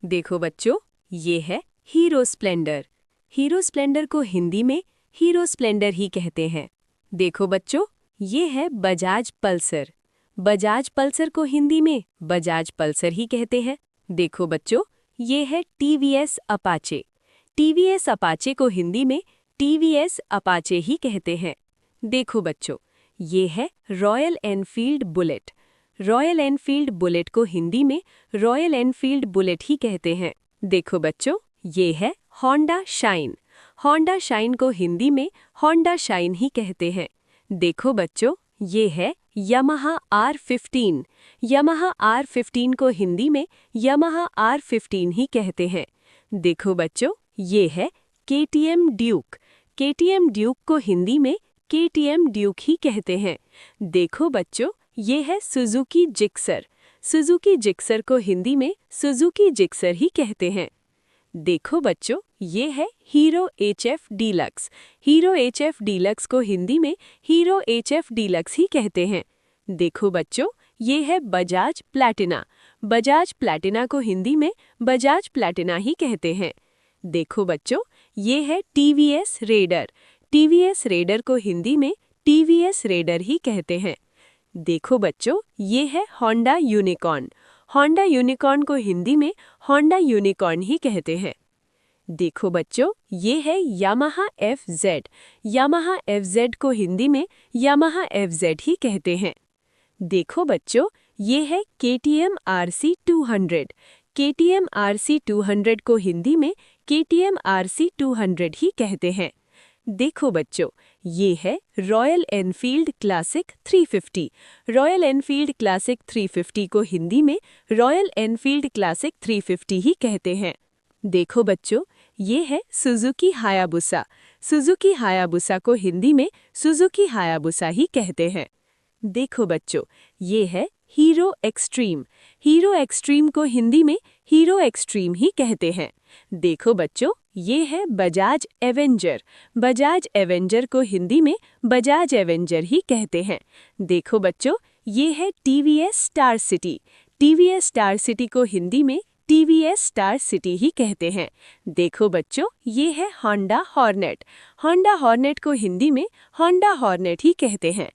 देखो बच्चों, ये है हीरो स्प्लेंडर। हीरो स्प्लेंडर को हिंदी में हीरो स्प्लेंडर ही कहते हैं। देखो बच्चों, ये है बजाज पल्सर। बजाज पल्सर को हिंदी में बजाज पल्सर ही कहते हैं। देखो बच्चों, ये है टीवीएस अपाचे। टीवीएस अपाचे को हिंदी में टीवीएस अपाचे ही कहते हैं। देखो बच्चों, ये है royal Enfield bullet. Royal Enfield bullet को हिंदी में रॉयल एनफील्ड बुलेट ही कहते हैं। देखो बच्चों, ये है होंडा शाइन। होंडा शाइन को हिंदी में होंडा शाइन ही कहते हैं। देखो बच्चों, ये है यामाहा R15। यामाहा R15 को हिंदी में यामाहा R15 ही कहते हैं। देखो बच्चों, ये है केटीएम ड्यूक। केटीएम ड्यूक को हिंदी में केटीएम ड्यूक ही कहते हैं। देखो बच्चों, ये है सुजुकी जिक्सर। सुजुकी जिक्सर को हिंदी में सुजुकी जिक्सर ही कहते हैं। देखो बच्चों, ये है hero HF deluxe. Hero HF deluxe को हिंदी में हीरो HF डीलक्स ही कहते हैं। देखो बच्चों, ये है बजाज प्लैटिना। बजाज प्लैटिना को हिंदी में बजाज प्लैटिना ही कहते हैं। देखो बच्चों, ये है टीवीएस रेडर। टीवीएस रेडर को हिंदी में टीवीएस रेडर ही कहते हैं। देखो बच्चों, ये है होंडा यूनिकॉर्न। होंडा यूनिकॉर्न को हिंदी में होंडा यूनिकॉर्न ही कहते हैं। देखो बच्चों, ये है यामाहा FZ। यामाहा FZ को हिंदी में यामाहा FZ ही कहते हैं। देखो बच्चों, ये है KTM RC 200। KTM RC 200 को हिंदी में KTM RC 200 ही कहते हैं। देखो बच्चों, ये है royal Enfield classic 350। Royal Enfield classic 350 को हिंदी में रॉयल एनफील्ड क्लासिक 350 ही कहते हैं। देखो बच्चों, ये है सुजुकी हायाबुसा। सुजुकी हायाबुसा को हिंदी में सुजुकी हायाबुसा ही कहते हैं। देखो बच्चों, ये है हीरो एक्सट्रीम। हीरो एक्सट्रीम को हिंदी में हीरो एक्सट्रीम ही कहते हैं। देखो बच्चों, ये है बजाज एवेंजर। बजाज एवेंजर को हिंदी में बजाज एवेंजर ही कहते हैं। देखो बच्चों, ये है TVS star city. TVS star city को हिंदी में टीवीएस स्टार सिटी ही कहते हैं। देखो बच्चों, ये है होंडा हॉर्नेट। होंडा हॉर्नेट को हिंदी में होंडा हॉर्नेट ही कहते हैं।